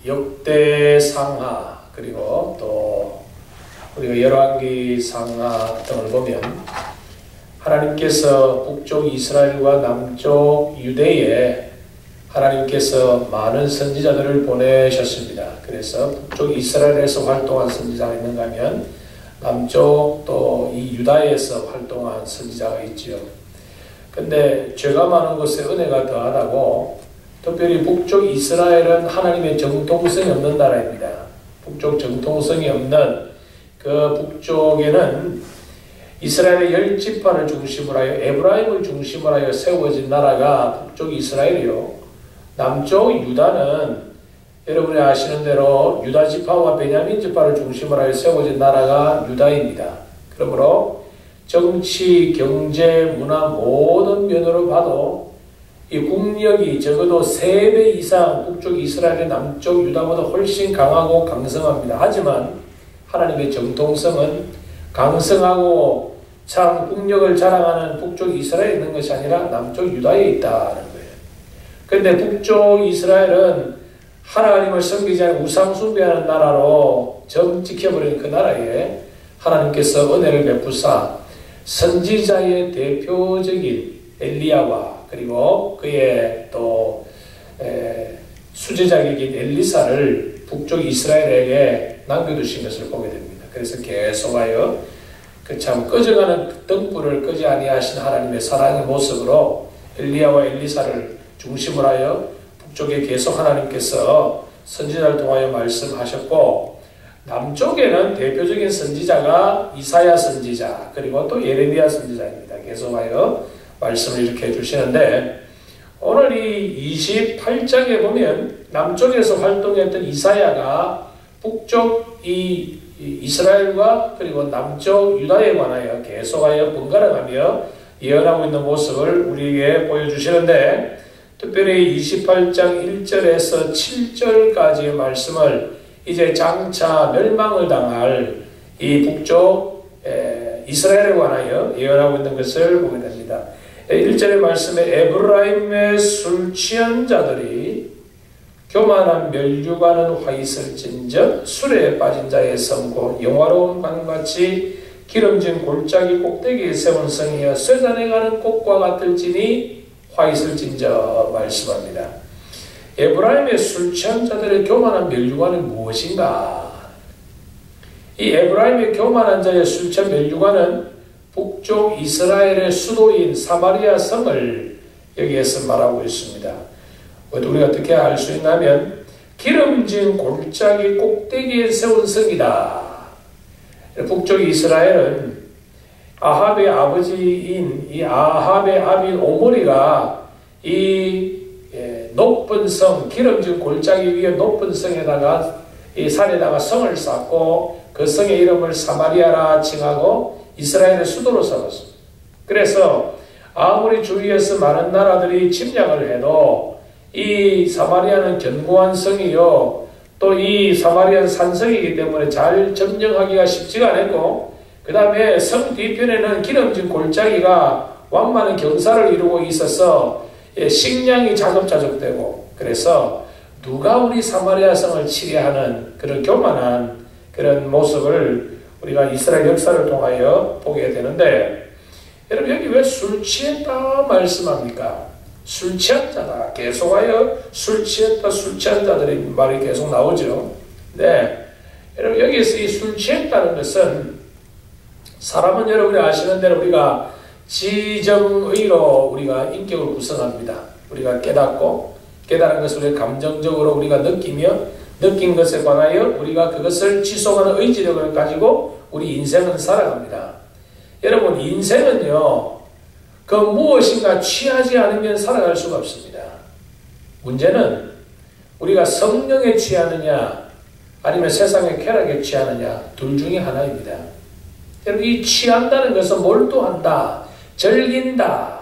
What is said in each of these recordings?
역대상하 그리고 또 우리가 열왕기상하 등을 보면 하나님께서 북쪽 이스라엘과 남쪽 유대에 하나님께서 많은 선지자들을 보내셨습니다. 그래서 북쪽 이스라엘에서 활동한 선지자가 있는가 하면 남쪽 또 이 유다에서 활동한 선지자가 있지요. 근데 죄가 많은 곳에 은혜가 더하다고 특별히 북쪽 이스라엘은 하나님의 정통성이 없는 나라입니다. 북쪽 정통성이 없는 그 북쪽에는 이스라엘의 10지파를 중심으로 하여 에브라임을 중심으로 하여 세워진 나라가 북쪽 이스라엘이요. 남쪽 유다는 여러분이 아시는 대로 유다 지파와 베냐민 지파를 중심으로 하여 세워진 나라가 유다입니다. 그러므로 정치, 경제, 문화 모든 면으로 봐도 이 국력이 적어도 3배 이상 북쪽 이스라엘의 남쪽 유다보다 훨씬 강하고 강성합니다. 하지만 하나님의 정통성은 강성하고 참 국력을 자랑하는 북쪽 이스라엘에 있는 것이 아니라 남쪽 유다에 있다는 거예요. 그런데 북쪽 이스라엘은 하나님을 섬기지 않는 우상 숭배하는 나라로 점 찍혀버린 그 나라에 하나님께서 은혜를 베푸사 선지자의 대표적인 엘리야와 그리고 그의 또 수제자격인 엘리사를 북쪽 이스라엘에게 남겨두신 것을 보게 됩니다. 그래서 계속하여 그 참 꺼져가는 등불을 끄지 아니하신 하나님의 사랑의 모습으로 엘리야와 엘리사를 중심으로 하여 북쪽에 계속 하나님께서 선지자를 통하여 말씀하셨고 남쪽에는 대표적인 선지자가 이사야 선지자 그리고 또 예레미야 선지자입니다. 계속하여 말씀을 이렇게 해주시는데 오늘 이 28장에 보면 남쪽에서 활동했던 이사야가 북쪽 이 이스라엘과 그리고 남쪽 유다에 관하여 계속하여 번갈아가며 예언하고 있는 모습을 우리에게 보여주시는데 특별히 28장 1절에서 7절까지의 말씀을 이제 장차 멸망을 당할 이 북쪽 이스라엘에 관하여 예언하고 있는 것을 보게 됩니다. 1절의 말씀에 에브라임의 술 취한 자들이 교만한 멸류관은 화 있을진저 술에 빠진 자의 성고 영화로운 관같이 기름진 골짜기 꼭대기에 세운 성이여 쇠잔에 가는 꽃과 같을지니 화 있을진저 말씀합니다. 에브라임의 술 취한 자들의 교만한 멸류관은 무엇인가? 이 에브라임의 교만한 자의 술 취한 멸류관은 북쪽 이스라엘의 수도인 사마리아 성을 여기에서 말하고 있습니다. 우리가 어떻게 알 수 있냐면 기름진 골짜기 꼭대기에 세운 성이다. 북쪽 이스라엘은 아합의 아버지인 이 아합의 아비인 오므리가 이 높은 성, 기름진 골짜기 위에 높은 성에다가 이 산에다가 성을 쌓고 그 성의 이름을 사마리아라 칭하고 이스라엘의 수도로 삼았습니다. 그래서 아무리 주위에서 많은 나라들이 침략을 해도 이 사마리아는 견고한 성이요 또 이 사마리아는 산성이기 때문에 잘 점령하기가 쉽지가 않았고 그 다음에 성 뒤편에는 기름진 골짜기가 완만한 경사를 이루고 있어서 식량이 자급자족되고 그래서 누가 우리 사마리아 성을 치리하는 그런 교만한 그런 모습을 우리가 이스라엘 역사를 통하여 보게 되는데 여러분 여기 왜 술 취했다 말씀합니까? 술 취한 자다. 계속하여 술 취했다 술 취한 자들의 말이 계속 나오죠. 네, 여러분 여기에서 이 술 취했다는 것은 사람은 여러분이 아시는 대로 우리가 지정의로 우리가 인격을 구성합니다. 우리가 깨닫고 깨달은 것을 우리가 감정적으로 우리가 느끼며 느낀 것에 관하여 우리가 그것을 지속하는 의지력을 가지고 우리 인생은 살아갑니다. 여러분 인생은요 그 무엇인가 취하지 않으면 살아갈 수가 없습니다. 문제는 우리가 성령에 취하느냐 아니면 세상의 쾌락에 취하느냐 둘 중에 하나입니다. 여러분 이 취한다는 것은 몰두한다, 즐긴다,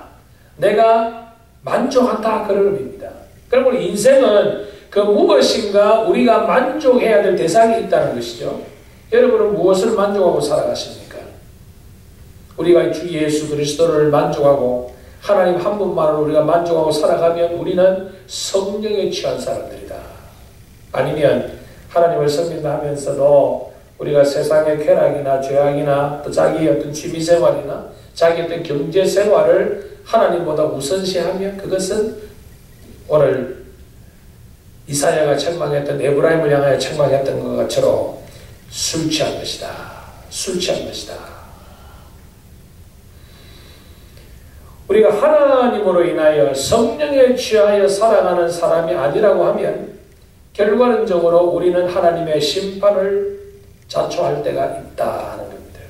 내가 만족한다 그런 의미입니다. 그리고 인생은 그 무엇인가 우리가 만족해야 될 대상이 있다는 것이죠. 여러분은 무엇을 만족하고 살아가십니까? 우리가 주 예수 그리스도를 만족하고 하나님 한 분만으로 우리가 만족하고 살아가면 우리는 성령에 취한 사람들이다. 아니면 하나님을 섬긴다면서도 우리가 세상의 쾌락이나 죄악이나 또 자기의 어떤 취미생활이나 자기의 어떤 경제생활을 하나님보다 우선시하면 그것은 오늘 이사야가 책망했던 에브라임을 향하여 책망했던 것처럼 술 취한 것이다. 술 취한 것이다. 우리가 하나님으로 인하여 성령에 취하여 살아가는 사람이 아니라고 하면 결과론적으로 우리는 하나님의 심판을 자초할 때가 있다 하는 겁니다.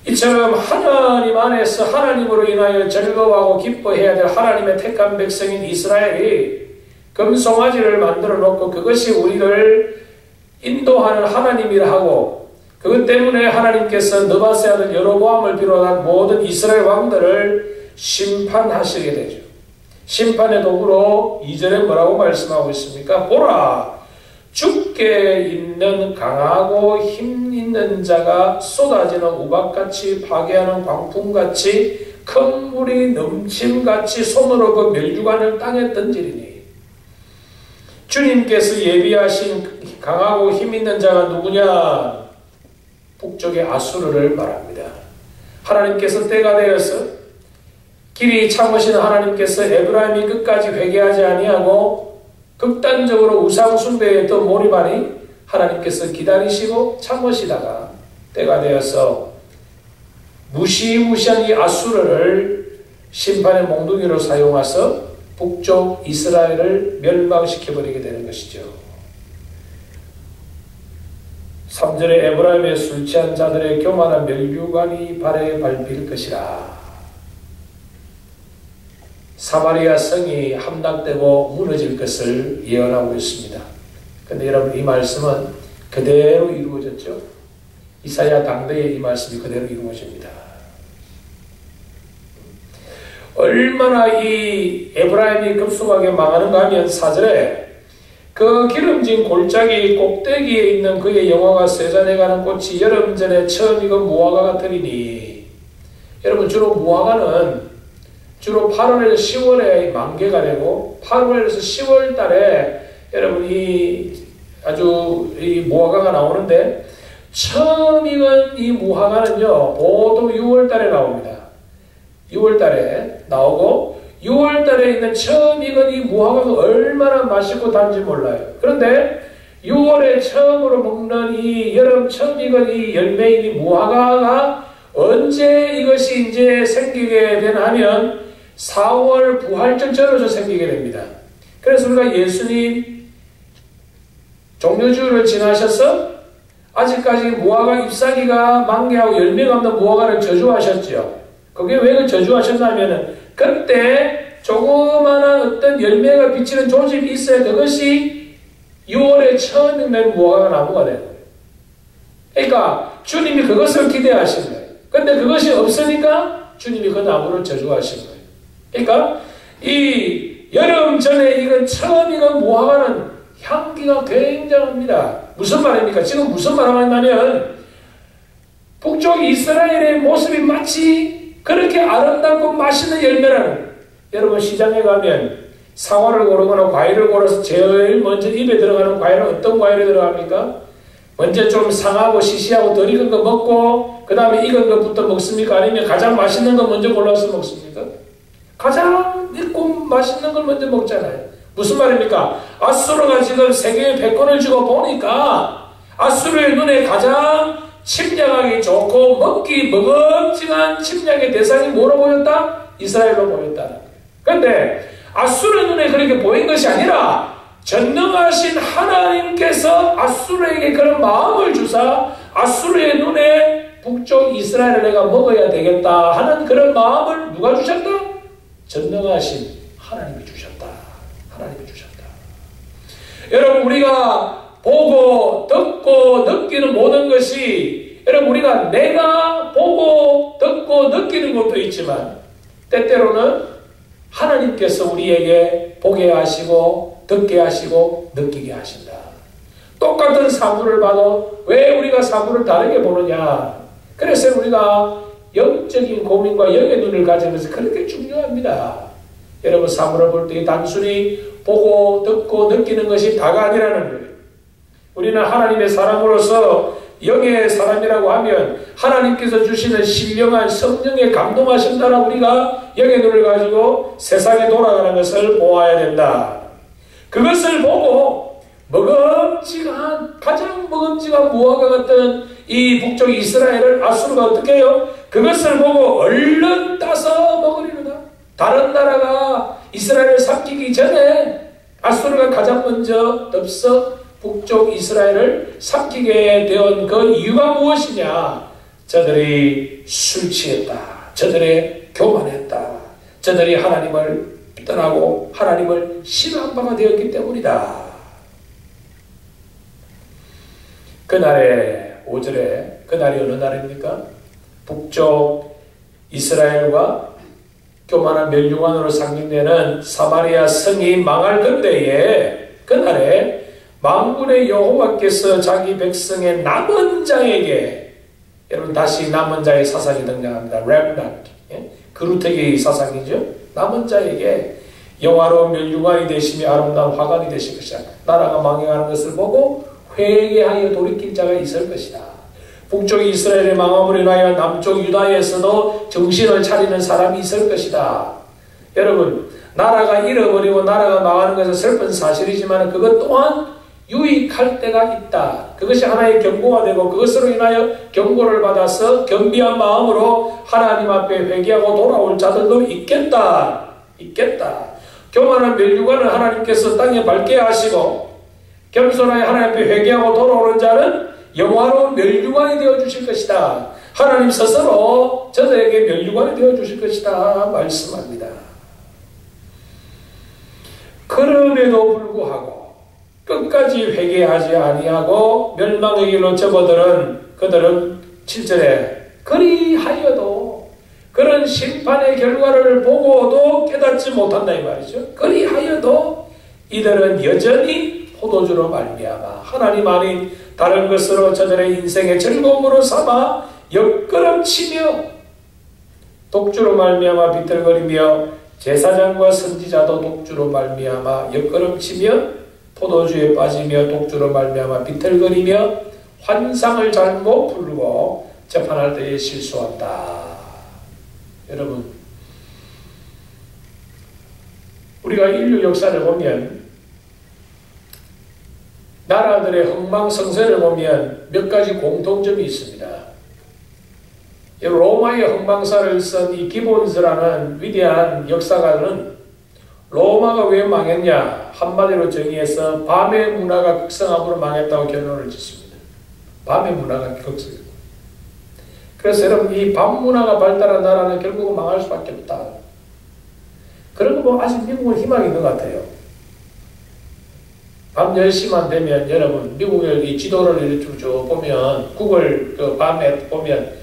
이처럼 하나님 안에서 하나님으로 인하여 즐거워하고 기뻐해야 될 하나님의 택한 백성인 이스라엘이 금송아지를 만들어 놓고 그것이 우리를 인도하는 하나님이라 하고 그것 때문에 하나님께서 느바세 아들 여로보암을 비롯한 모든 이스라엘 왕들을 심판하시게 되죠. 심판의 도구로 2절에 뭐라고 말씀하고 있습니까? 보라! 죽게 있는 강하고 힘 있는 자가 쏟아지는 우박같이 파괴하는 광풍같이 큰 물이 넘침같이 손으로 그 멸류관을 땅에 던지리니 주님께서 예비하신 강하고 힘 있는 자가 누구냐? 북쪽의 아수르를 말합니다. 하나님께서 때가 되어서 길이 참으시는 하나님께서 에브라임이 끝까지 회개하지 아니하고 극단적으로 우상 숭배에 또 몰입하니 하나님께서 기다리시고 참으시다가 때가 되어서 무시무시한 이 아수르를 심판의 몽둥이로 사용해서 북쪽 이스라엘을 멸망시켜버리게 되는 것이죠. 3절에 에브라임의 술 취한 자들의 교만한 멸류관이 발에 밟힐 것이라. 사마리아 성이 함락되고 무너질 것을 예언하고 있습니다. 그런데 여러분 이 말씀은 그대로 이루어졌죠. 이사야 당대에 이 말씀이 그대로 이루어집니다. 얼마나 이 에브라임이 급속하게 망하는가 하면 4절에 그 기름진 골짜기 꼭대기에 있는 그의 영화가 쇠잔해가는 꽃이 여름 전에 처음 익은 무화과 같으리니. 여러분 주로 무화과는 주로 8월에서 10월에 만개가 되고 8월에서 10월 달에 여러분 이 무화과가 나오는데 처음 익은 이 무화과는요 보통 6월 달에 나옵니다. 6월 달에 나오고 6월 달에 있는 처음 익은 이 무화과가 얼마나 맛있고 단지 몰라요. 그런데 6월에 처음으로 먹는 이 여름 처음 익은 이 열매인 이 무화과가 언제 이것이 이제 생기게 되나 하면 4월 부활절 전후로 생기게 됩니다. 그래서 우리가 예수님 종려주일을 지나셔서 아직까지 무화과 잎사귀가 만개하고 열매가 없는 무화과를 저주하셨죠. 그게 왜 저주하셨냐면은 그때 조그마한 어떤 열매가 비치는 조짐이 있어야 그것이 6월에 처음 익는 무화과 나무가 되는 거예요. 그러니까 주님이 그것을 기대하신 거예요. 근데 그것이 없으니까 주님이 그 나무를 저주하신 거예요. 그러니까 이 여름 전에 익은 처음 익은 무화과는 향기가 굉장합니다. 무슨 말입니까? 지금 무슨 말을 하냐면 북쪽 이스라엘의 모습이 마치 그렇게 아름답고 맛있는 열매라는. 여러분 시장에 가면 사과를 고르거나 과일을 고르서 제일 먼저 입에 들어가는 과일은 어떤 과일이 들어갑니까? 먼저 좀 상하고 시시하고 덜 익은 거 먹고 그 다음에 익은 것부터 먹습니까? 아니면 가장 맛있는 거 먼저 골라서 먹습니까? 가장 익고 맛있는 걸 먼저 먹잖아요. 무슨 말입니까? 아수르가 지금 세계에 패권을 쥐고 보니까 아수르의 눈에 가장 침략하기 좋고 먹기 먹음직한 침략의 대상이 뭐로 보였다? 이스라엘로 보였다는 거예요. 그런데 아수르 눈에 그렇게 보인 것이 아니라 전능하신 하나님께서 아수르에게 그런 마음을 주사 아수르의 눈에 북쪽 이스라엘을 내가 먹어야 되겠다 하는 그런 마음을 누가 주셨다? 전능하신 하나님이 주셨다. 하나님이 주셨다. 여러분 우리가 보고 듣고 느끼는 모든 것이 여러분 우리가 내가 보고 듣고 느끼는 것도 있지만 때때로는 하나님께서 우리에게 보게 하시고 듣게 하시고 느끼게 하신다. 똑같은 사물을 봐도 왜 우리가 사물을 다르게 보느냐. 그래서 우리가 영적인 고민과 영의 눈을 가지는 것이 그렇게 중요합니다. 여러분 사물을 볼 때 단순히 보고 듣고 느끼는 것이 다가 아니라는 거예요. 우리는 하나님의 사람으로서 영의 사람이라고 하면 하나님께서 주시는 신령한 성령의 감동하심 따라 우리가 영의 눈을 가지고 세상에 돌아가는 것을 보아야 된다. 그것을 보고 먹음직한, 가장 먹음직한 무화과 같은 이 북쪽 이스라엘을 아수르가 어떻게 해요? 그것을 보고 얼른 따서 먹으리로다. 다른 나라가 이스라엘을 삼키기 전에 아수르가 가장 먼저 덥석 북쪽 이스라엘을 삼키게 된 그 이유가 무엇이냐? 저들이 술 취했다. 저들이 교만했다. 저들이 하나님을 떠나고 하나님을 싫어한 바가 되었기 때문이다. 그날의 5절에, 그날이 어느 날입니까? 북쪽 이스라엘과 교만한 멸류관으로 상징되는 사마리아 성이 망할 그때에, 그날에 만군의 여호와께서 자기 백성의 남은 자에게, 여러분 다시 남은 자의 사상이 등장합니다. remnant, 그루터기의 사상이죠. 남은 자에게 영화로운 멸류관이 되시며 아름다운 화관이 되실 것이다. 나라가 망해가는 것을 보고 회개하여 돌이킬 자가 있을 것이다. 북쪽 이스라엘의 망함으로 인하여 남쪽 유다에서도 정신을 차리는 사람이 있을 것이다. 여러분, 나라가 잃어버리고 나라가 망하는 것은 슬픈 사실이지만 그것 또한 유익할 때가 있다. 그것이 하나의 경고가 되고 그것으로 인하여 경고를 받아서 겸비한 마음으로 하나님 앞에 회개하고 돌아올 자들도 있겠다. 교만한 멸류관을 하나님께서 땅에 밟게 하시고 겸손하게 하나님 앞에 회개하고 돌아오는 자는 영화로운 멸류관이 되어주실 것이다. 하나님 스스로 저들에게 멸류관이 되어주실 것이다 말씀합니다. 그럼에도 불구하고 끝까지 회개하지 아니하고 멸망의 길로 접어들은 그들은 7절에 그리하여도 그런 심판의 결과를 보고도 깨닫지 못한다 이 말이죠. 그리하여도 이들은 여전히 포도주로 말미암아 하나님 아닌 다른 것으로 저들의 인생의 즐거움으로 삼아 옆걸음치며 독주로 말미암아 비틀거리며 제사장과 선지자도 독주로 말미암아 옆걸음치며 포도주에 빠지며 독주로 말미암아 비틀거리며 환상을 잘못 부르고 재판할 때에 실수한다. 여러분, 우리가 인류 역사를 보면 나라들의 흥망성쇠를 보면 몇 가지 공통점이 있습니다. 로마의 흥망사를 쓴 이 기본스라는 위대한 역사가는 로마가 왜 망했냐 한마디로 정의해서 밤의 문화가 극성함으로 망했다고 결론을 짓습니다. 밤의 문화가 극성했고, 그래서 여러분 이 밤 문화가 발달한 나라는 결국은 망할 수밖에 없다. 그런 거 보면 아직 미국은 희망이 있는 것 같아요. 밤 10시만 되면 여러분 미국의 이 지도를 이렇게 쭉 보면 구글 그 밤에 보면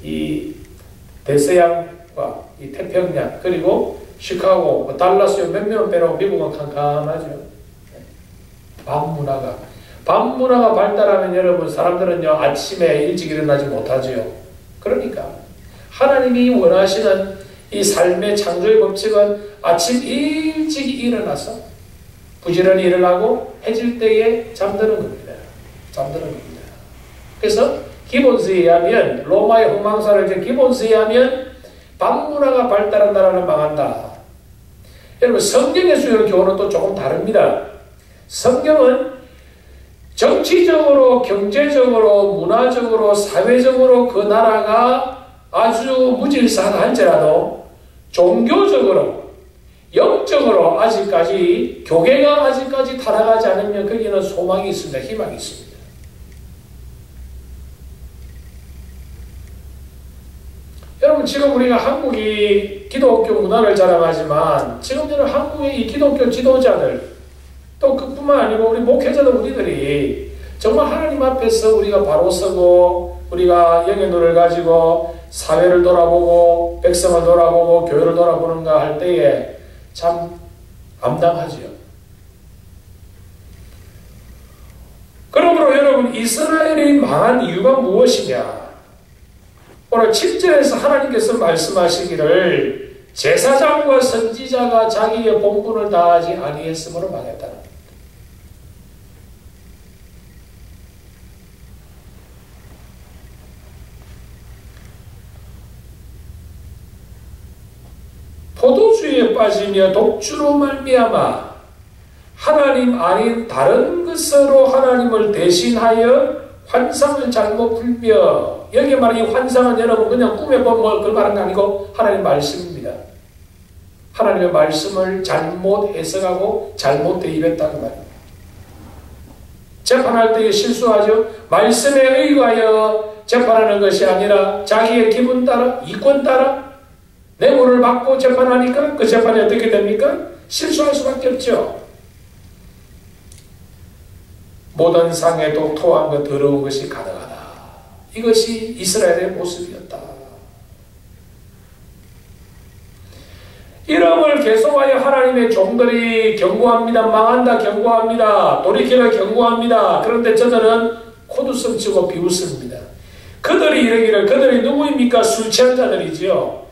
이 대서양과 이 태평양 그리고 시카고, 달라스 몇 명 빼놓고 미국은 캄캄하죠. 밤 문화가 발달하면 여러분 사람들은요 아침에 일찍 일어나지 못하죠. 그러니까 하나님이 원하시는 이 삶의 창조의 법칙은 아침 일찍 일어나서 부지런히 일어나고 해질 때에 잠드는 겁니다. 그래서 기본서에 의하면 로마의 흥망사를 이제 기본서에 의하면 밤 문화가 발달한 나라는 망한다. 여러분 성경의 수요 교훈은 또 조금 다릅니다. 성경은 정치적으로, 경제적으로, 문화적으로, 사회적으로 그 나라가 아주 무질서할지라도 종교적으로, 영적으로 아직까지 교계가 아직까지 타락하지 않으면 거기는 소망이 있습니다. 희망이 있습니다. 여러분 지금 우리가 한국이 기독교 문화를 자랑하지만 지금 저는 한국의 이 기독교 지도자들 또 그뿐만 아니고 우리 목회자들 우리들이 정말 하나님 앞에서 우리가 바로 서고 우리가 영의 눈을 가지고 사회를 돌아보고 백성을 돌아보고 교회를 돌아보는가 할 때에 참 암담하지요. 그러므로 여러분 이스라엘이 망한 이유가 무엇이냐? 오늘 7절에서 하나님께서 말씀하시기를 제사장과 선지자가 자기의 본분을 다하지 아니했으므로 망했다는 겁니다. 포도주에 빠지며 독주로 말미암아 하나님 아닌 다른 것으로 하나님을 대신하여 환상을 잘못 풀며, 여기 말하는 이 환상은 여러분 그냥 꿈에 보면 그걸 말하는 게 아니고 하나님 말씀입니다. 하나님의 말씀을 잘못 해석하고 잘못 대입했다는 말입니다. 재판할 때 실수하죠. 말씀에 의거하여 재판하는 것이 아니라 자기의 기분 따라, 이권 따라 뇌물을 받고 재판하니까 그 재판이 어떻게 됩니까? 실수할 수밖에 없죠. 모든 상에도 토한 것 더러운 것이 가득하다. 이것이 이스라엘의 모습이었다. 이름을 계속하여 하나님의 종들이 경고합니다. 망한다 경고합니다. 돌이키라 경고합니다. 그런데 저들은 코두섬 치고 비웃습니다. 그들이 이러기를, 그들이 누구입니까? 술 취한 자들이지요.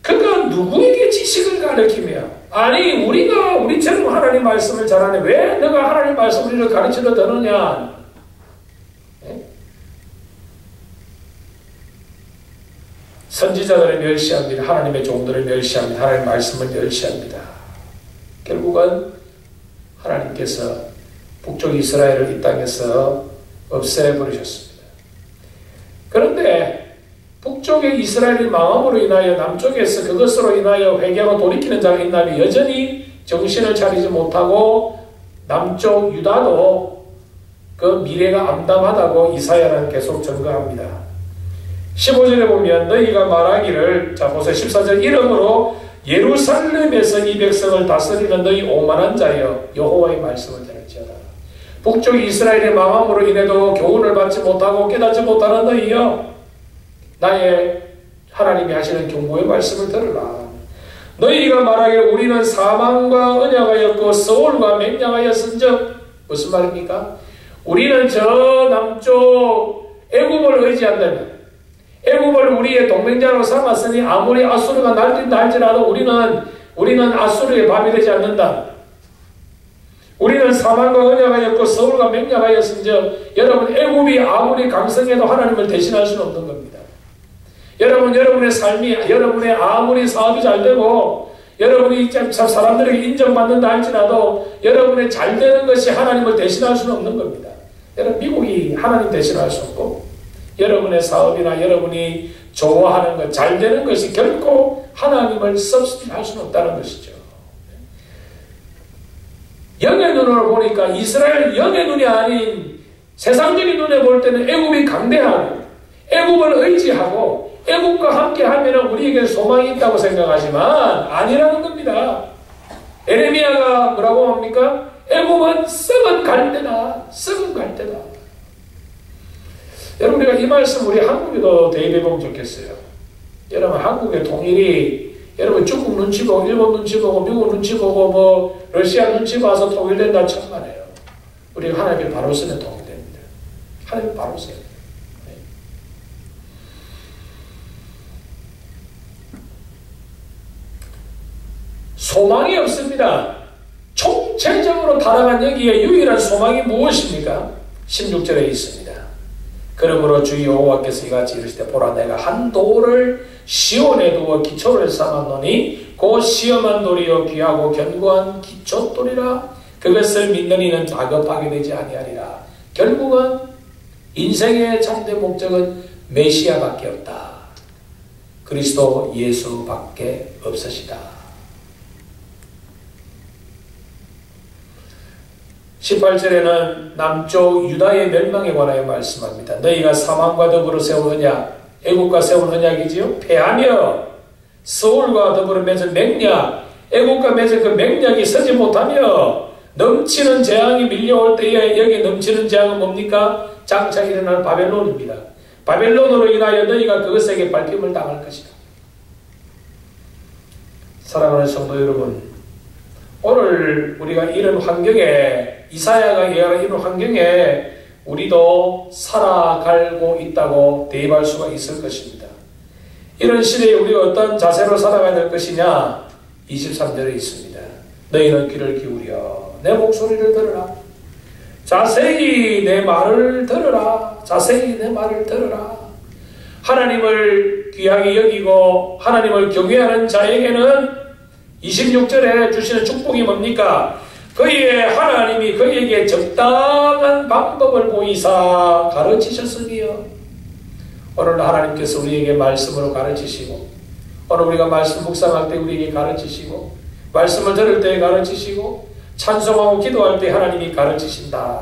그가 누구에게 지식을 가르치며, 아니 우리처럼 하나님 말씀을 잘하네, 왜 너가 하나님 말씀을 가르치려 드느냐. 선지자들을 멸시합니다. 하나님의 종들을 멸시합니다. 하나님의 말씀을 멸시합니다. 결국은 하나님께서 북쪽 이스라엘을 이 땅에서 없애버리셨습니다. 그런데 북쪽의 이스라엘이 망함으로 인하여 남쪽에서 그것으로 인하여 회개하고 돌이키는 자가 있나니 여전히 정신을 차리지 못하고 남쪽 유다도 그 미래가 암담하다고 이사야는 계속 증거합니다. 15절에 보면 너희가 말하기를, 자 보세요. 14절, 이러므로 예루살렘에서 이 백성을 다스리는 너희 오만한 자여 여호와의 말씀을 들을지어다. 북쪽 이스라엘의 망함으로 인해도 교훈을 받지 못하고 깨닫지 못하는 너희여, 나의 하나님이 하시는 경고의 말씀을 들으라. 너희가 말하기를 우리는 사망과 언약하였고 서울과 맹약하였은즉, 무슨 말입니까? 우리는 저 남쪽 애굽을 의지한다면, 애굽을 우리의 동맹자로 삼았으니 아무리 아수르가 날뛴다 할지라도 우리는 아수르의 밥이 되지 않는다. 우리는 사망과 언약하였고 서울과 맹약하였은즉, 여러분 애굽이 아무리 강성해도 하나님을 대신할 수는 없는 겁니다. 여러분의 삶이, 여러분의 아무리 사업이 잘 되고 여러분이 사람들에게 인정받는다 할지라도 여러분의 잘 되는 것이 하나님을 대신할 수는 없는 겁니다. 여러분 미국이 하나님 대신할 수 없고, 여러분의 사업이나 여러분이 좋아하는 것, 잘 되는 것이 결코 하나님을 substitute 할 수는 없다는 것이죠. 영의 눈으로 보니까 이스라엘 영의 눈이 아닌 세상적인 눈에 볼 때는 애굽이 강대하고 애굽을 의지하고 애굽과 함께하면 우리에게 소망이 있다고 생각하지만 아니라는 겁니다. 에레미야가 뭐라고 합니까? 애굽은 썩은 갈대다. 썩은 갈대다. 여러분, 우리가 이 말씀 우리 한국에도 대입해보면 좋겠어요. 여러분, 한국의 통일이, 여러분 중국 눈치 보고 일본 눈치 보고 미국 눈치 보고 뭐 러시아 눈치 봐서 통일된다 천만에요. 우리가 하나님의 바로 쓰면 통일됩니다. 하나님의 바로 써요. 소망이 없습니다. 총체적으로 타락한 여기에 유일한 소망이 무엇입니까? 16절에 있습니다. 그러므로 주 여호와께서 이같이 이르시되 보라 내가 한 돌을 시온에 두어 기초를 삼았노니 곧 시험한 돌이요 귀하고 견고한 기초돌이라 그것을 믿는 이는 다급하게 되지 아니하리라. 결국은 인생의 참된 목적은 메시아밖에 없다. 그리스도 예수밖에 없으시다. 18절에는 남쪽 유다의 멸망에 관하여 말씀합니다. 너희가 사망과 더불어 세운 언약, 애국과 세운 언약이지요. 패하며 서울과 더불어 맺은 맹약, 애국과 맺은 그 맹약이 서지 못하며 넘치는 재앙이 밀려올 때에 여기 넘치는 재앙은 뭡니까? 장차 일어날 바벨론입니다. 바벨론으로 인하여 너희가 그것에게 밟힘을 당할 것이다. 사랑하는 성도 여러분, 오늘 우리가 이런 환경에, 이사야가 예언한 이런 환경에 우리도 살아가고 있다고 대입할 수가 있을 것입니다. 이런 시대에 우리가 어떤 자세로 살아가야 될 것이냐? 23절에 있습니다. 너희는 귀를 기울여 내 목소리를 들으라. 자세히 내 말을 들으라. 자세히 내 말을 들으라. 하나님을 귀하게 여기고 하나님을 경외하는 자에게는 26절에 주시는 축복이 뭡니까? 그의 하나님이 그에게 적당한 방법을 보이사 가르치셨으며, 오늘 하나님께서 우리에게 말씀으로 가르치시고, 오늘 우리가 말씀 묵상할 때 우리에게 가르치시고, 말씀을 들을 때 가르치시고, 찬송하고 기도할 때 하나님이 가르치신다.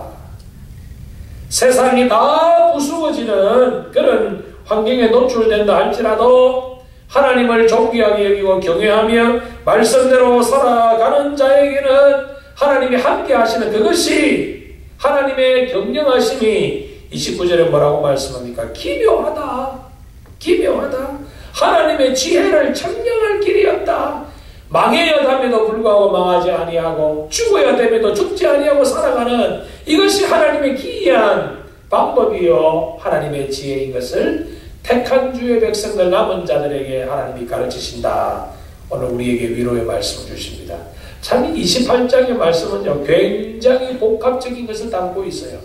세상이 다 부수어지는 그런 환경에 노출된다 할지라도 하나님을 존귀하게 여기고 경외하며 말씀대로 살아가는 자에게는 하나님이 함께 하시는 그것이 하나님의 경영하심이 29절에 뭐라고 말씀합니까? 기묘하다. 기묘하다. 하나님의 지혜를 청량할 길이 없다. 망해야 됨에도 불구하고 망하지 아니하고 죽어야 됨에도 죽지 아니하고 살아가는 이것이 하나님의 기이한 방법이요 하나님의 지혜인 것을 택한 주의 백성들 남은 자들에게 하나님이 가르치신다. 오늘 우리에게 위로의 말씀을 주십니다. 참 28장의 말씀은요 굉장히 복합적인 것을 담고 있어요.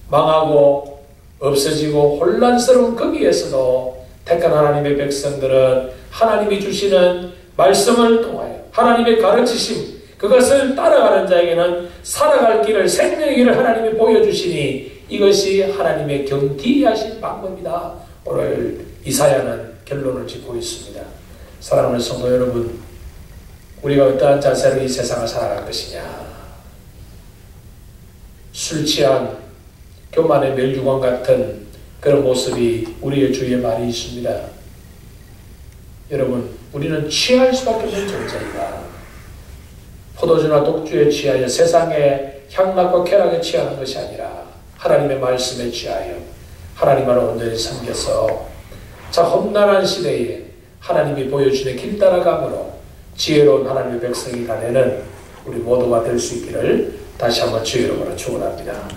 망하고 없어지고 혼란스러운 거기에서도 택한 하나님의 백성들은 하나님이 주시는 말씀을 통하여 하나님의 가르치심, 그것을 따라가는 자에게는 살아갈 길을, 생명의 길을 하나님이 보여주시니 이것이 하나님의 경티하신 방법이다. 오늘 이사야는 결론을 짓고 있습니다. 사랑하는 성도 여러분, 우리가 어떠한 자세로 이 세상을 살아갈 것이냐? 술 취한 교만의 멸류관 같은 그런 모습이 우리의 주위에 많이 있습니다. 여러분, 우리는 취할 수밖에 없는 존재이다. 포도주나 독주에 취하여 세상의 향락과 쾌락에 취하는 것이 아니라 하나님의 말씀에 취하여 하나님을 온전히 섬겨서 자 험난한 시대에 하나님이 보여주는 길 따라감으로 지혜로운 하나님의 백성이 다 되는 우리 모두가 될 수 있기를 다시 한번 주의 이름으로 축원합니다.